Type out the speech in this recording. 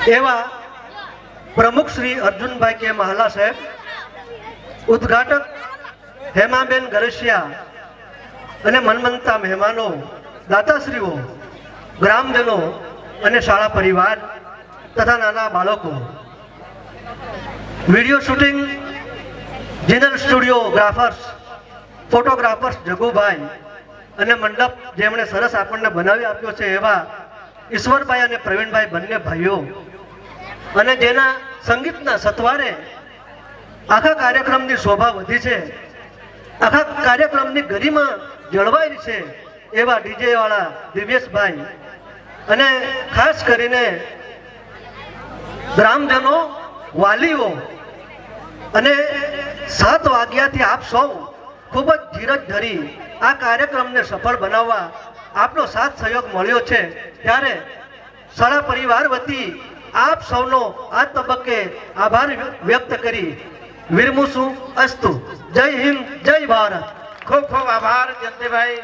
એવા પ્રમુખ શ્રી અર્જુનભાઈ કે મહાલા સાહેબ, ઉદ્ઘાટક હેમાબેન ગરસિયા અને મનમંતા મહેમાનો, દાતાશ્રીઓ, ગ્રામજનો અને શાળા પરિવાર તથા નાના બાળકો, વિડીયો શૂટિંગ જિનલ સ્ટુડિયોગ્રાફર્સ, ફોટોગ્રાફર્સ જગુભાઈ અને મંડપ જેમણે સરસ આપણને બનાવી આપ્યો છે એવા ઈશ્વરભાઈ અને પ્રવીણભાઈ બંને ભાઈઓ, અને જેના સંગીતના સથવારે આખા કાર્યક્રમની શોભા વધી છે, આખા કાર્યક્રમની ગરિમા જળવાઈ છે એવા ડીજે વાળા દિવ્યેશભાઈ, અને ખાસ કરીને ગ્રામજનો, વાલીઓ, અને 7 વાગ્યાથી આપ સૌ ખૂબ જ ધીરજ ધરી આ કાર્યક્રમને સફળ બનાવવા આપનો સાથ સહયોગ મળ્યો છે, ત્યારે શાળા પરિવાર વતી આપ સૌનો આ તબક્કે આભાર વ્યક્ત કરી વિરમું છું. અસ્તુ. જય હિન્દ, જય ભારત. ખૂબ ખૂબ આભાર જયંતિભાઈ.